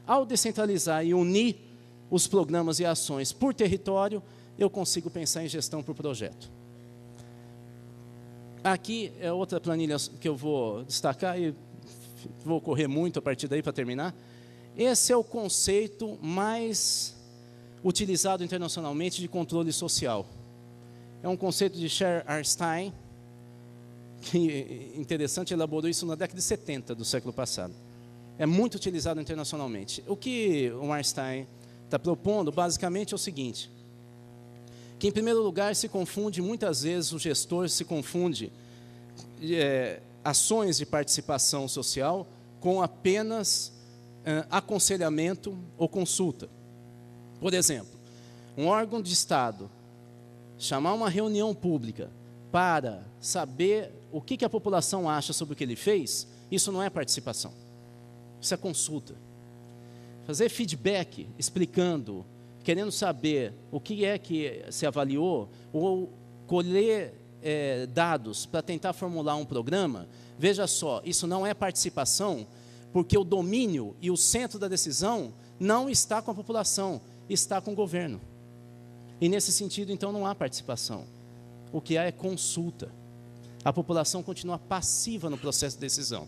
Ao descentralizar e unir os programas e ações por território, eu consigo pensar em gestão por projeto. Aqui é outra planilha que eu vou destacar e vou correr muito a partir daí para terminar. Esse é o conceito mais utilizado internacionalmente de controle social. É um conceito de Sher Arnstein, que, interessante, elaborou isso na década de 70 do século passado. É muito utilizado internacionalmente. O que o Arnstein está propondo, basicamente, é o seguinte, que, em primeiro lugar, se confunde, muitas vezes, o gestor se confunde ações de participação social com apenas aconselhamento ou consulta. Por exemplo, um órgão de Estado chamar uma reunião pública para saber o que a população acha sobre o que ele fez, isso não é participação, isso é consulta. Fazer feedback, explicando, querendo saber o que é que se avaliou, ou colher dados para tentar formular um programa, veja só, isso não é participação, porque o domínio e o centro da decisão não está com a população, está com o governo. E nesse sentido, então, não há participação. O que há é consulta. A população continua passiva no processo de decisão.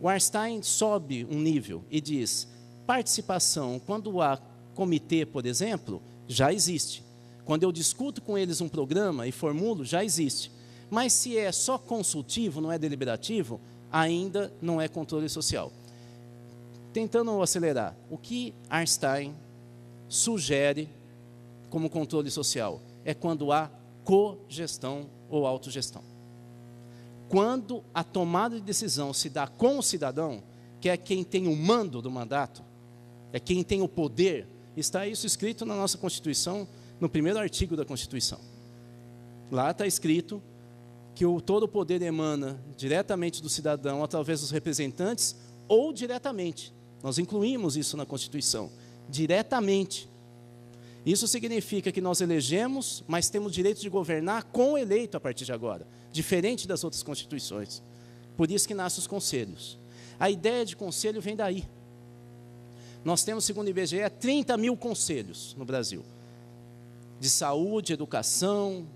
O Arnstein sobe um nível e diz, participação, quando há comitê, por exemplo, já existe. Quando eu discuto com eles um programa e formulo, já existe. Mas se é só consultivo, não é deliberativo, ainda não é controle social. Tentando acelerar, o que Arnstein sugere como controle social é quando há cogestão ou autogestão. Quando a tomada de decisão se dá com o cidadão, que é quem tem o mando do mandato, é quem tem o poder, está isso escrito na nossa Constituição, no primeiro artigo da Constituição. Lá está escrito que todo o poder emana diretamente do cidadão, através dos representantes, ou diretamente. Nós incluímos isso na Constituição, diretamente. Isso significa que nós elegemos, mas temos direito de governar com o eleito a partir de agora, diferente das outras constituições. Por isso que nascem os conselhos. A ideia de conselho vem daí. Nós temos, segundo o IBGE, 30 mil conselhos no Brasil. De saúde, educação,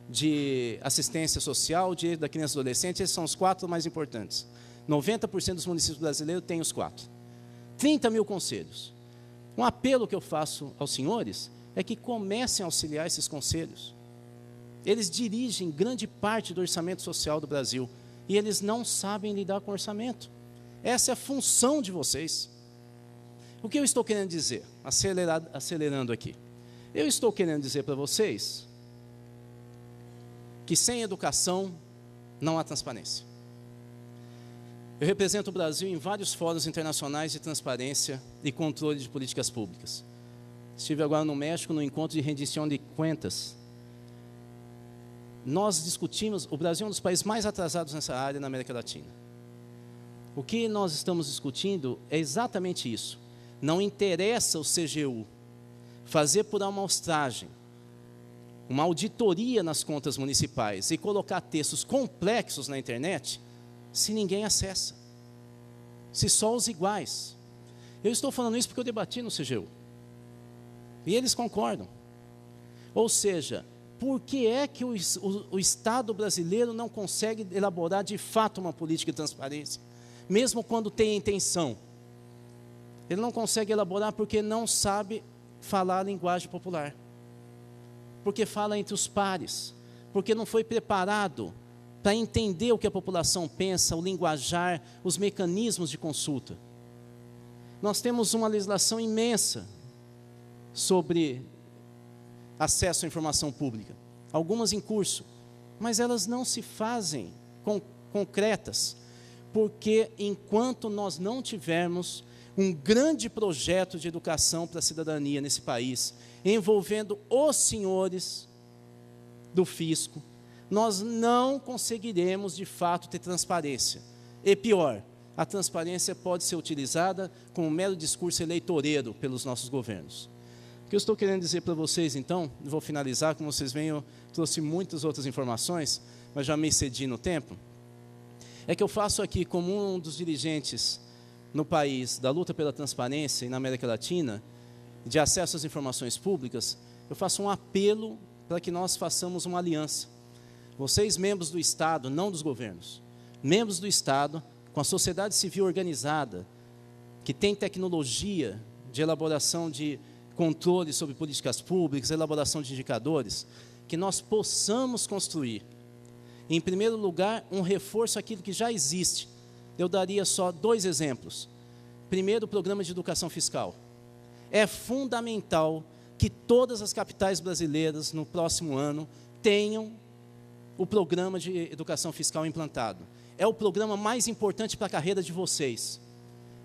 de assistência social, direito da criança e adolescente, esses são os 4 mais importantes. 90% dos municípios brasileiros têm os 4. 30 mil conselhos. Um apelo que eu faço aos senhores é que comecem a auxiliar esses conselhos. Eles dirigem grande parte do orçamento social do Brasil e eles não sabem lidar com o orçamento. Essa é a função de vocês. O que eu estou querendo dizer? Acelerando aqui. Eu estou querendo dizer para vocês que sem educação não há transparência. Eu represento o Brasil em vários fóruns internacionais de transparência e controle de políticas públicas. Estive agora no México, no encontro de rendição de contas. Nós discutimos, o Brasil é um dos países mais atrasados nessa área na América Latina. O que nós estamos discutindo é exatamente isso. Não interessa o CGU fazer por amostragem uma auditoria nas contas municipais e colocar textos complexos na internet, se ninguém acessa, se só os iguais. Eu estou falando isso porque eu debati no CGU. E eles concordam. Ou seja, por que é que o Estado brasileiro não consegue elaborar de fato uma política de transparência? Mesmo quando tem a intenção. Ele não consegue elaborar porque não sabe falar a linguagem popular. Porque fala entre os pares. Porque não foi preparado para entender o que a população pensa, o linguajar, os mecanismos de consulta. Nós temos uma legislação imensa sobre acesso à informação pública, algumas em curso, mas elas não se fazem concretas, porque enquanto nós não tivermos um grande projeto de educação para a cidadania nesse país, envolvendo os senhores do fisco, nós não conseguiremos, de fato, ter transparência. E pior, a transparência pode ser utilizada como um mero discurso eleitoreiro pelos nossos governos. O que eu estou querendo dizer para vocês, então, vou finalizar, como vocês veem, eu trouxe muitas outras informações, mas já me excedi no tempo, é que eu faço aqui como um dos dirigentes no país da luta pela transparência e na América Latina, de acesso às informações públicas, eu faço um apelo para que nós façamos uma aliança. Vocês, membros do Estado, não dos governos, membros do Estado, com a sociedade civil organizada, que tem tecnologia de elaboração de controle sobre políticas públicas, elaboração de indicadores, que nós possamos construir, em primeiro lugar, um reforço àquilo que já existe. Eu daria só 2 exemplos. Primeiro, o programa de educação fiscal. É fundamental que todas as capitais brasileiras, no próximo ano, tenham o programa de educação fiscal implantado. É o programa mais importante para a carreira de vocês.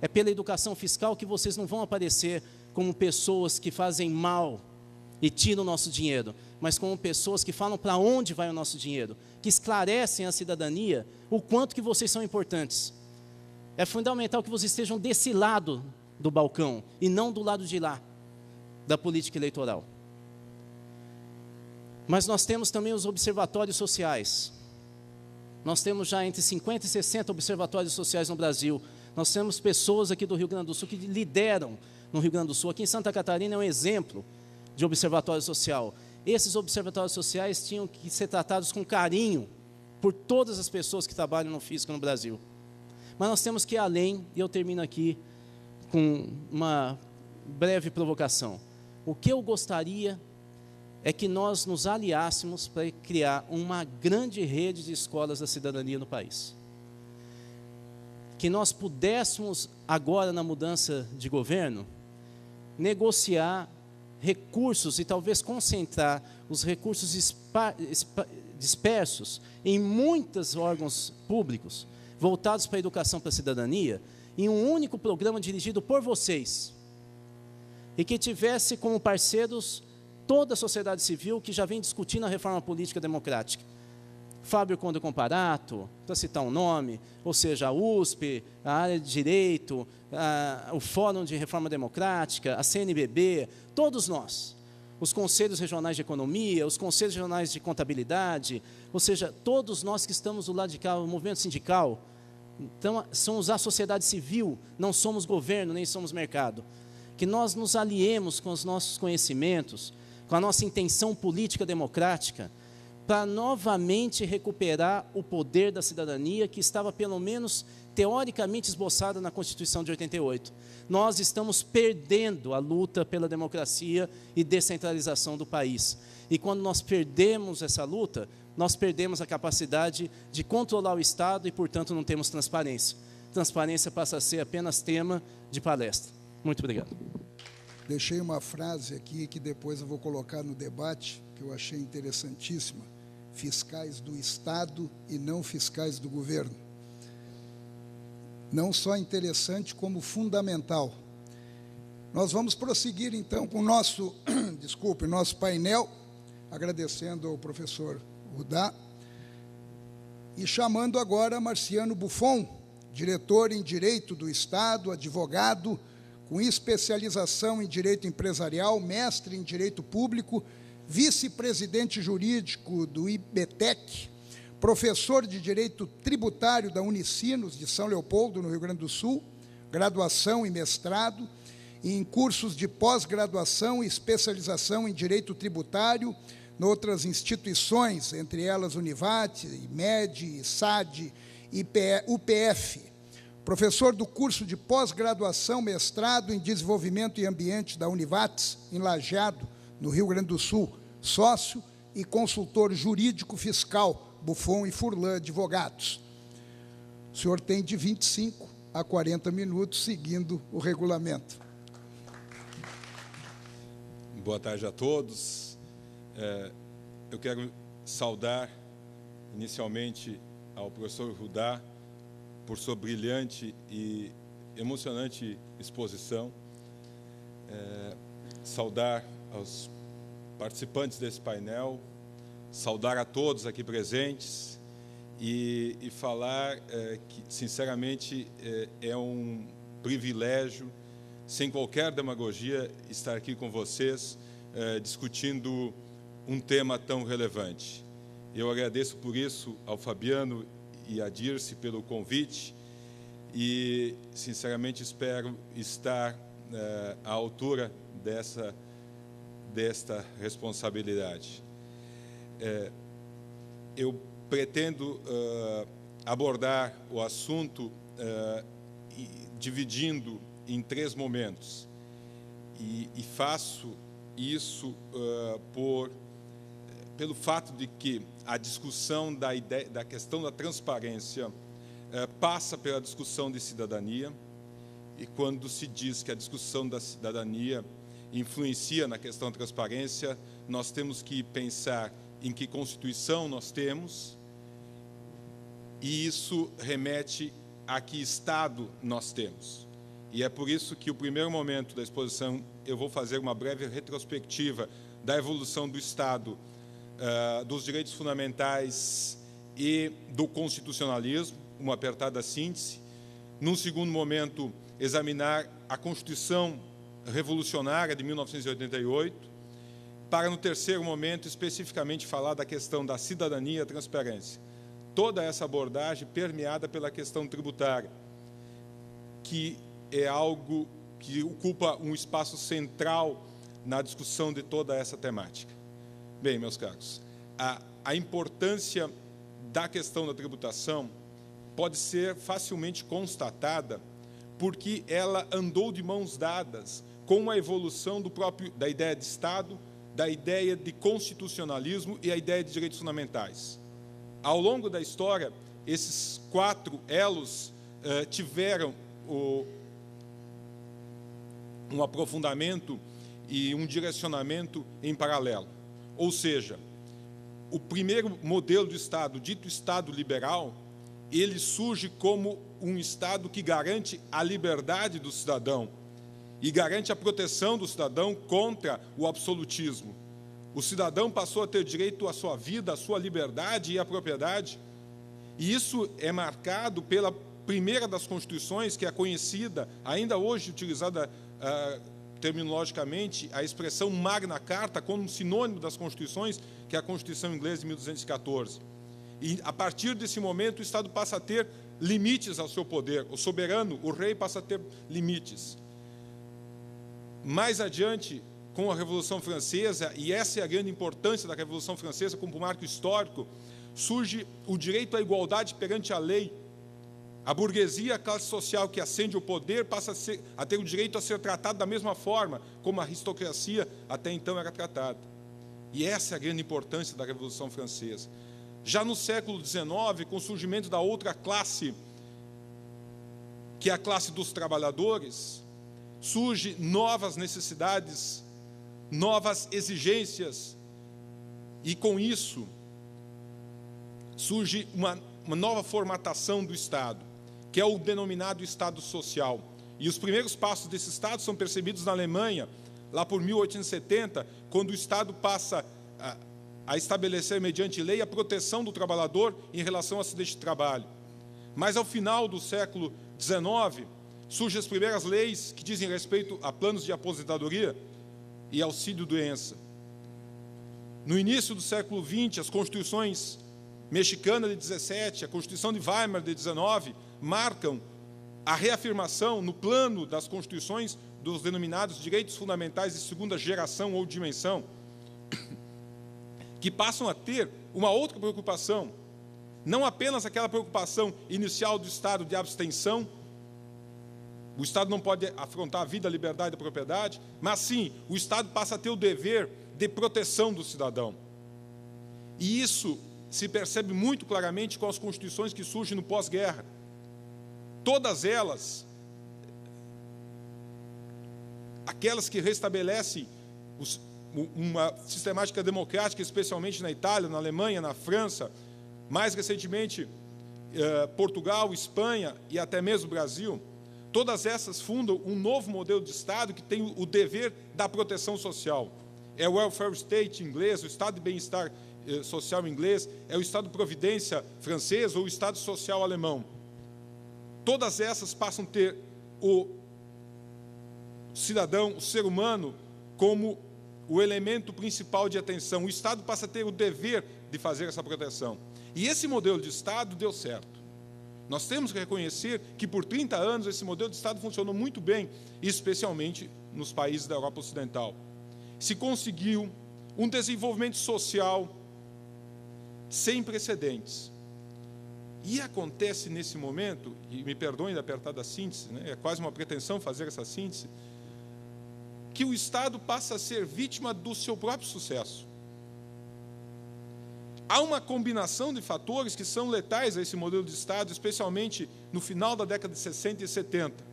É pela educação fiscal que vocês não vão aparecer como pessoas que fazem mal e tiram o nosso dinheiro, mas como pessoas que falam para onde vai o nosso dinheiro, que esclarecem à cidadania o quanto que vocês são importantes. É fundamental que vocês estejam desse lado do balcão e não do lado de lá da política eleitoral. Mas nós temos também os observatórios sociais. Nós temos já entre 50 e 60 observatórios sociais no Brasil. Nós temos pessoas aqui do Rio Grande do Sul que lideram no Rio Grande do Sul. Aqui em Santa Catarina é um exemplo de observatório social. Esses observatórios sociais tinham que ser tratados com carinho por todas as pessoas que trabalham no físico no Brasil. Mas nós temos que ir além, e eu termino aqui com uma breve provocação. O que eu gostaria é que nós nos aliássemos para criar uma grande rede de escolas da cidadania no país. Que nós pudéssemos, agora na mudança de governo, negociar recursos e talvez concentrar os recursos dispersos em muitos órgãos públicos voltados para a educação para a cidadania, em um único programa dirigido por vocês, e que tivesse como parceiros toda a sociedade civil que já vem discutindo a reforma política democrática. Fábio Conde Comparato, para citar um nome, ou seja, a USP, a área de Direito, o Fórum de Reforma Democrática, a CNBB, todos nós, os Conselhos Regionais de Economia, os Conselhos Regionais de Contabilidade, ou seja, todos nós que estamos do lado de cá, o movimento sindical, então, somos a sociedade civil, não somos governo, nem somos mercado. Que nós nos aliemos com os nossos conhecimentos, com a nossa intenção política democrática, para novamente recuperar o poder da cidadania que estava, pelo menos, teoricamente esboçado na Constituição de 88. Nós estamos perdendo a luta pela democracia e descentralização do país. E quando nós perdemos essa luta, nós perdemos a capacidade de controlar o Estado e, portanto, não temos transparência. Transparência passa a ser apenas tema de palestra. Muito obrigado. Deixei uma frase aqui que depois eu vou colocar no debate, que eu achei interessantíssima. Fiscais do Estado e não fiscais do governo. Não só interessante, como fundamental. Nós vamos prosseguir, então, com o nosso, nosso painel, agradecendo ao professor Rudá, e chamando agora Marciano Buffon, diretor em Direito do Estado, advogado, com especialização em Direito Empresarial, mestre em Direito Público, vice-presidente jurídico do IBTEC, professor de Direito Tributário da Unicinos, de São Leopoldo, no Rio Grande do Sul, graduação e mestrado, e em cursos de pós-graduação e especialização em Direito Tributário, em outras instituições, entre elas Univat, IMED, SAD e UPF. Professor do curso de pós-graduação, mestrado em Desenvolvimento e Ambiente da Univates, em Lajeado, no Rio Grande do Sul, sócio e consultor jurídico fiscal, Buffon e Furlan Advogados. O senhor tem de 25 a 40 minutos, seguindo o regulamento. Boa tarde a todos. Eu quero saudar, inicialmente, ao professor Rudá, por sua brilhante e emocionante exposição. Saudar aos participantes desse painel, saudar a todos aqui presentes e falar que, sinceramente, é um privilégio, sem qualquer demagogia, estar aqui com vocês, discutindo um tema tão relevante. Eu agradeço por isso ao Fabiano e à Dirce pelo convite e, sinceramente, espero estar à altura desta responsabilidade. Eu pretendo abordar o assunto dividindo em 3 momentos, e faço isso pelo fato de que a discussão da questão da transparência passa pela discussão de cidadania, e quando se diz que a discussão da cidadania influencia na questão da transparência, nós temos que pensar em que Constituição nós temos, e isso remete a que Estado nós temos. E é por isso que o primeiro momento da exposição eu vou fazer uma breve retrospectiva da evolução do Estado, dos direitos fundamentais e do constitucionalismo, uma apertada síntese. Num segundo momento, examinar a Constituição Revolucionária de 1988, para, no terceiro momento, especificamente falar da questão da cidadania e a transparência. Toda essa abordagem permeada pela questão tributária, que é algo que ocupa um espaço central na discussão de toda essa temática. Bem, meus caros, a importância da questão da tributação pode ser facilmente constatada porque ela andou de mãos dadas com a evolução da ideia de Estado, da ideia de constitucionalismo e a ideia de direitos fundamentais. Ao longo da história, esses 4 elos tiveram um aprofundamento e um direcionamento em paralelo. Ou seja, o primeiro modelo de Estado, dito Estado liberal, ele surge como um Estado que garante a liberdade do cidadão e garante a proteção do cidadão contra o absolutismo. O cidadão passou a ter direito à sua vida, à sua liberdade e à propriedade. E isso é marcado pela primeira das Constituições, que é conhecida, ainda hoje utilizada terminologicamente, a expressão Magna Carta como um sinônimo das Constituições, que é a Constituição Inglesa de 1214. E, a partir desse momento, o Estado passa a ter limites ao seu poder. O soberano, o rei, passa a ter limites. Mais adiante, com a Revolução Francesa, e essa é a grande importância da Revolução Francesa como marco histórico, surge o direito à igualdade perante a lei. A burguesia, a classe social que ascende ao poder, passa a ter o direito a ser tratado da mesma forma como a aristocracia até então era tratada. E essa é a grande importância da Revolução Francesa. Já no século XIX, com o surgimento da outra classe, que é a classe dos trabalhadores, surgem novas necessidades, novas exigências, e com isso surge uma nova formatação do Estado, que é o denominado Estado Social. E os primeiros passos desse Estado são percebidos na Alemanha, lá por 1870, quando o Estado passa a estabelecer, mediante lei, a proteção do trabalhador em relação ao acidente de trabalho. Mas, ao final do século XIX, surgem as primeiras leis que dizem respeito a planos de aposentadoria e auxílio-doença. No início do século XX, as constituições mexicana de 17, a Constituição de Weimar de 19, marcam a reafirmação no plano das constituições dos denominados direitos fundamentais de segunda geração ou dimensão, que passam a ter uma outra preocupação, não apenas aquela preocupação inicial do Estado de abstenção, o Estado não pode afrontar a vida, a liberdade e a propriedade, mas sim, o Estado passa a ter o dever de proteção do cidadão. E isso se percebe muito claramente com as constituições que surgem no pós-guerra. Todas elas, aquelas que restabelecem uma sistemática democrática, especialmente na Itália, na Alemanha, na França, mais recentemente Portugal, Espanha e até mesmo Brasil, todas essas fundam um novo modelo de Estado que tem o dever da proteção social. É o welfare state inglês, o Estado de bem-estar social inglês, é o Estado de providência francês ou o Estado social alemão. Todas essas passam a ter o cidadão, o ser humano, como o elemento principal de atenção. O Estado passa a ter o dever de fazer essa proteção. E esse modelo de Estado deu certo. Nós temos que reconhecer que por 30 anos esse modelo de Estado funcionou muito bem, especialmente nos países da Europa Ocidental. Se conseguiu um desenvolvimento social sem precedentes. E acontece nesse momento, e me perdoem da apertada síntese, né, é quase uma pretensão fazer essa síntese, que o Estado passa a ser vítima do seu próprio sucesso. Há uma combinação de fatores que são letais a esse modelo de Estado, especialmente no final da década de 60 e 70.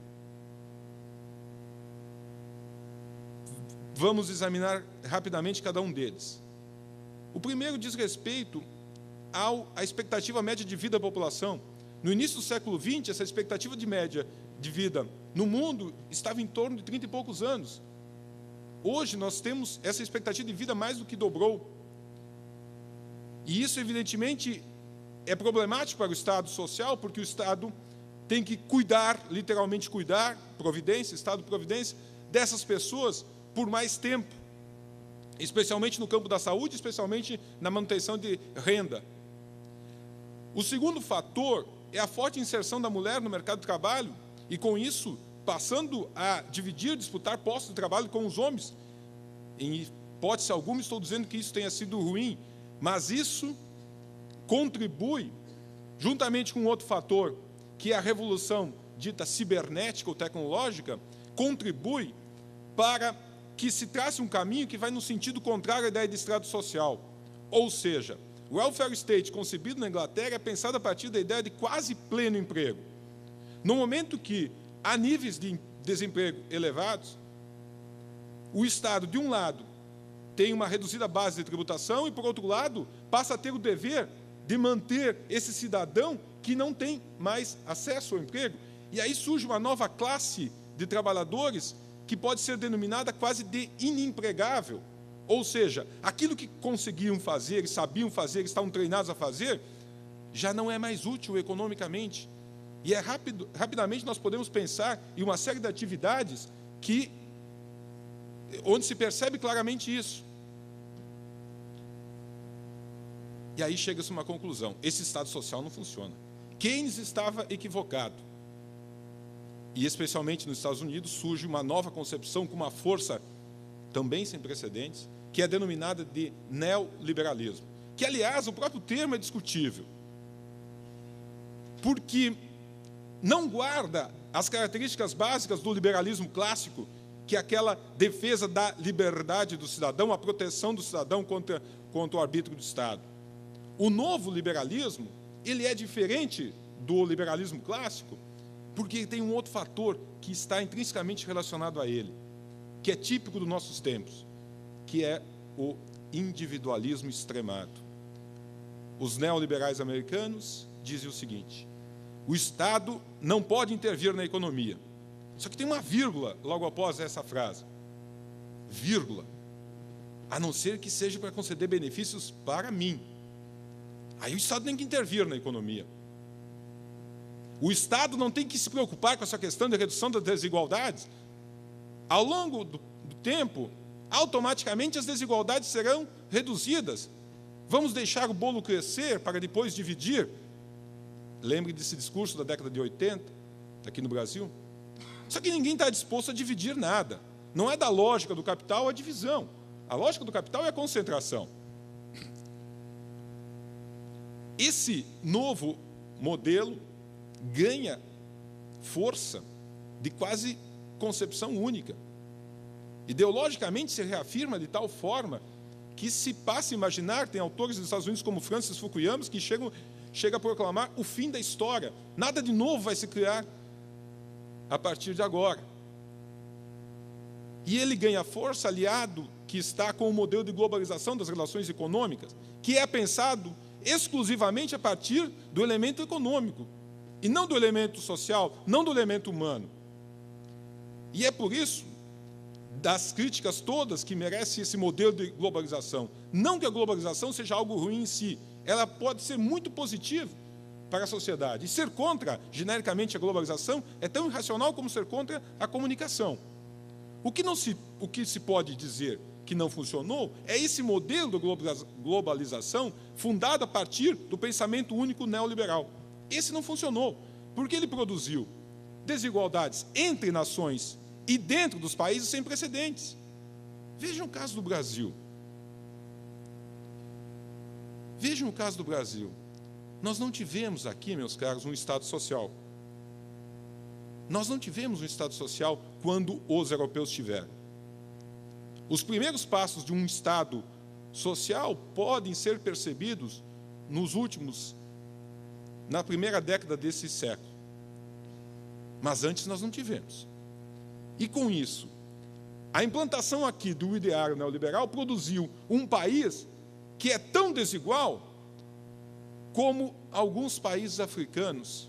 Vamos examinar rapidamente cada um deles. O primeiro diz respeito à expectativa média de vida da população. No início do século XX, essa expectativa de média de vida no mundo estava em torno de 30 e poucos anos. Hoje nós temos essa expectativa de vida mais do que dobrou. E isso, evidentemente, é problemático para o Estado social, porque o Estado tem que cuidar, literalmente cuidar, providência, Estado-providência, dessas pessoas por mais tempo, especialmente no campo da saúde, especialmente na manutenção de renda. O segundo fator é a forte inserção da mulher no mercado de trabalho, e com isso, passando a dividir, disputar postos de trabalho com os homens. Em hipótese alguma, estou dizendo que isso tenha sido ruim, mas isso contribui, juntamente com outro fator, que é a revolução dita cibernética ou tecnológica, contribui para que se trace um caminho que vai no sentido contrário à ideia de Estado social. Ou seja, o welfare state concebido na Inglaterra é pensado a partir da ideia de quase pleno emprego. No momento que há níveis de desemprego elevados, o Estado, de um lado, tem uma reduzida base de tributação e, por outro lado, passa a ter o dever de manter esse cidadão que não tem mais acesso ao emprego. E aí surge uma nova classe de trabalhadores que pode ser denominada quase de inempregável. Ou seja, aquilo que conseguiam fazer, sabiam fazer, estavam treinados a fazer, já não é mais útil economicamente. E rapidamente nós podemos pensar em uma série de atividades onde se percebe claramente isso. E aí chega-se a uma conclusão: esse Estado social não funciona. Keynes estava equivocado. E, especialmente nos Estados Unidos, surge uma nova concepção com uma força também sem precedentes, que é denominada de neoliberalismo. Que, aliás, o próprio termo é discutível, porque não guarda as características básicas do liberalismo clássico, que é aquela defesa da liberdade do cidadão, a proteção do cidadão contra o arbítrio do Estado. O novo liberalismo, ele é diferente do liberalismo clássico, porque tem um outro fator que está intrinsecamente relacionado a ele, que é típico dos nossos tempos, que é o individualismo extremado. Os neoliberais americanos dizem o seguinte: o Estado não pode intervir na economia. Só que tem uma vírgula logo após essa frase. Vírgula. A não ser que seja para conceder benefícios para mim. Aí o Estado tem que intervir na economia. O Estado não tem que se preocupar com essa questão de redução das desigualdades. Ao longo do tempo, automaticamente as desigualdades serão reduzidas. Vamos deixar o bolo crescer para depois dividir? Lembre desse discurso da década de 80, aqui no Brasil. Só que ninguém está disposto a dividir nada. Não é da lógica do capital a divisão. A lógica do capital é a concentração. Esse novo modelo ganha força de quase concepção única. Ideologicamente se reafirma de tal forma que se passa a imaginar, tem autores dos Estados Unidos como Francis Fukuyama, que chega a proclamar o fim da história. Nada de novo vai se criar a partir de agora. E ele ganha força aliado que está com o modelo de globalização das relações econômicas, que é pensado exclusivamente a partir do elemento econômico, e não do elemento social, não do elemento humano. E é por isso, das críticas todas que merece esse modelo de globalização, não que a globalização seja algo ruim em si, ela pode ser muito positiva para a sociedade. E ser contra, genericamente, a globalização é tão irracional como ser contra a comunicação. O que se pode dizer que não funcionou é esse modelo de globalização fundado a partir do pensamento único neoliberal. Esse não funcionou, porque ele produziu desigualdades entre nações e dentro dos países sem precedentes. Vejam o caso do Brasil. Vejam o caso do Brasil. Nós não tivemos aqui, meus caros, um Estado social. Nós não tivemos um Estado social quando os europeus tiveram. Os primeiros passos de um Estado social podem ser percebidos na primeira década desse século. Mas antes nós não tivemos. E com isso, a implantação aqui do ideário neoliberal produziu um país que é tão desigual como alguns países africanos.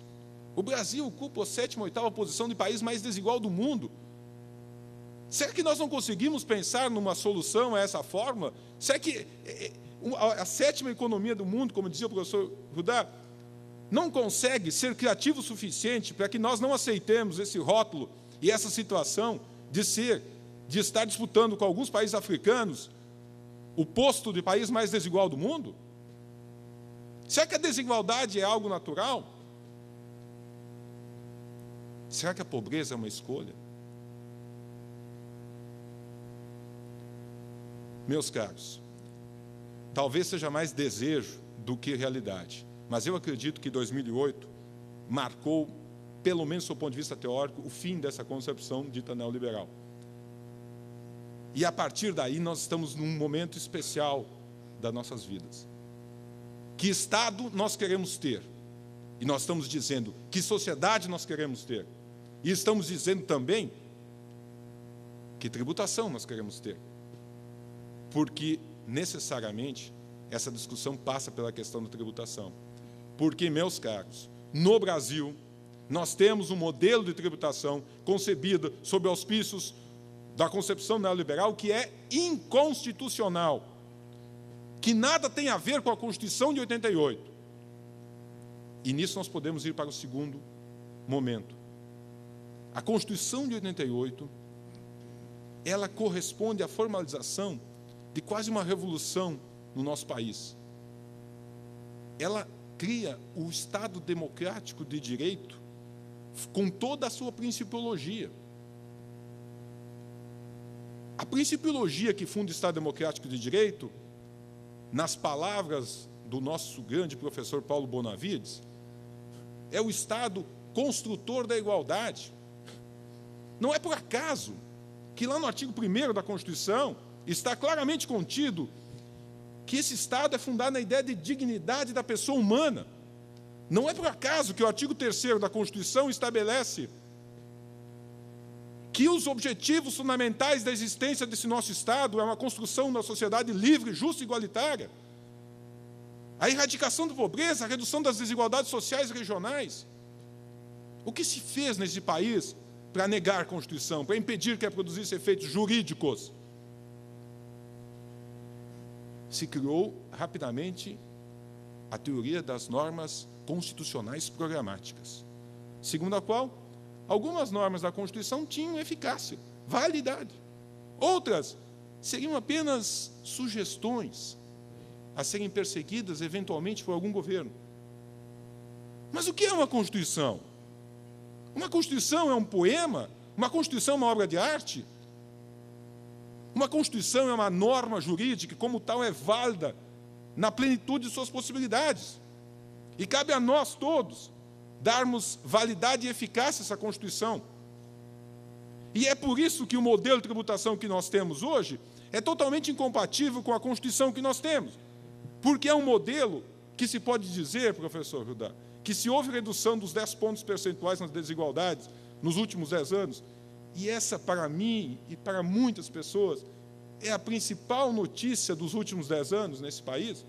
O Brasil ocupa a 7ª ou 8ª posição de país mais desigual do mundo. Será que nós não conseguimos pensar numa solução a essa forma? Será que a 7ª economia do mundo, como dizia o professor Rudá, não consegue ser criativo o suficiente para que nós não aceitemos esse rótulo e essa situação de estar disputando com alguns países africanos o posto de país mais desigual do mundo? Será que a desigualdade é algo natural? Será que a pobreza é uma escolha? Meus caros, talvez seja mais desejo do que realidade, mas eu acredito que 2008 marcou, pelo menos do ponto de vista teórico, o fim dessa concepção dita neoliberal. E a partir daí nós estamos num momento especial das nossas vidas. Que Estado nós queremos ter? E nós estamos dizendo que sociedade nós queremos ter. E estamos dizendo também que tributação nós queremos ter. Porque, necessariamente, essa discussão passa pela questão da tributação. Porque, meus caros, no Brasil, nós temos um modelo de tributação concebido sob auspícios da concepção neoliberal que é inconstitucional, que nada tem a ver com a Constituição de 88. E nisso nós podemos ir para o segundo momento. A Constituição de 88, ela corresponde à formalização de quase uma revolução no nosso país. Ela cria o Estado democrático de direito com toda a sua principiologia. A principiologia que funda o Estado democrático de direito, nas palavras do nosso grande professor Paulo Bonavides, é o Estado construtor da igualdade. Não é por acaso que lá no artigo 1º da Constituição está claramente contido que esse Estado é fundado na ideia de dignidade da pessoa humana. Não é por acaso que o artigo 3º da Constituição estabelece que os objetivos fundamentais da existência desse nosso Estado é uma construção da sociedade livre, justa e igualitária, a erradicação da pobreza, a redução das desigualdades sociais e regionais. O que se fez nesse país para negar a Constituição, para impedir que ela produzisse efeitos jurídicos? Se criou rapidamente a teoria das normas constitucionais programáticas, segundo a qual algumas normas da Constituição tinham eficácia, validade. Outras seriam apenas sugestões a serem perseguidas eventualmente por algum governo. Mas o que é uma Constituição? Uma Constituição é um poema? Uma Constituição é uma obra de arte? Uma Constituição é uma norma jurídica, como tal é válida na plenitude de suas possibilidades. E cabe a nós todos darmos validade e eficácia a essa Constituição. E é por isso que o modelo de tributação que nós temos hoje é totalmente incompatível com a Constituição que nós temos. Porque é um modelo que se pode dizer, professor Rudá, que se houve redução dos 10 pontos percentuais nas desigualdades nos últimos 10 anos, e essa, para mim e para muitas pessoas, é a principal notícia dos últimos 10 anos nesse país,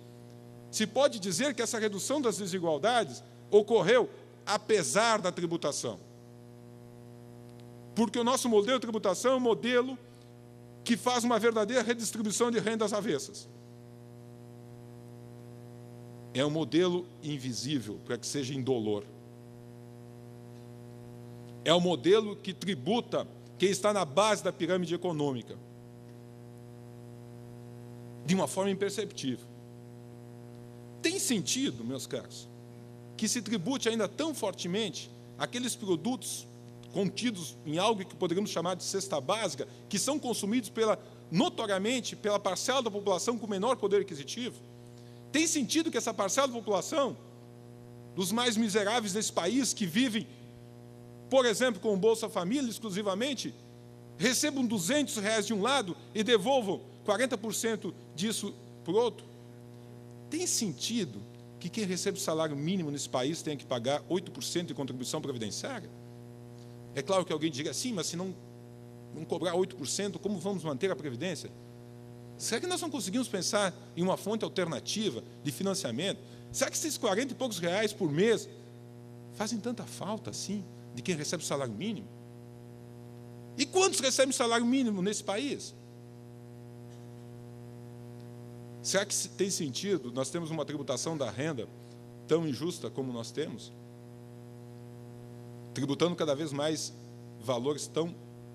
se pode dizer que essa redução das desigualdades ocorreu apesar da tributação. Porque o nosso modelo de tributação é um modelo que faz uma verdadeira redistribuição de rendas avessas. É um modelo invisível, para que seja indolor. É um modelo que tributa quem está na base da pirâmide econômica, de uma forma imperceptível. Tem sentido, meus caros, que se tribute ainda tão fortemente aqueles produtos contidos em algo que poderíamos chamar de cesta básica, que são consumidos notoriamente pela parcela da população com menor poder aquisitivo? Tem sentido que essa parcela da população, dos mais miseráveis desse país, que vivem, por exemplo, com o Bolsa Família exclusivamente, recebam R$200 de um lado e devolvam 40% disso para o outro? Tem sentido que quem recebe o salário mínimo nesse país tenha que pagar 8% de contribuição previdenciária? É claro que alguém diga, sim, mas se não cobrar 8%, como vamos manter a Previdência? Será que nós não conseguimos pensar em uma fonte alternativa de financiamento? Será que esses 40 e poucos reais por mês fazem tanta falta assim de quem recebe o salário mínimo? E quantos recebem salário mínimo nesse país? Será que tem sentido nós temos uma tributação da renda tão injusta como nós temos? Tributando cada vez mais valores tão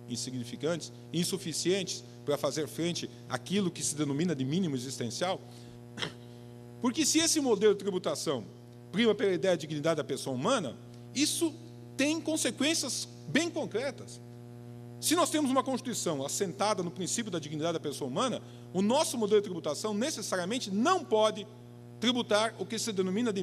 insignificantes, insuficientes para fazer frente àquilo que se denomina de mínimo existencial? Porque se esse modelo de tributação prima pela ideia de dignidade da pessoa humana, isso tem consequências bem concretas. Se nós temos uma Constituição assentada no princípio da dignidade da pessoa humana, o nosso modelo de tributação necessariamente não pode tributar o que se denomina de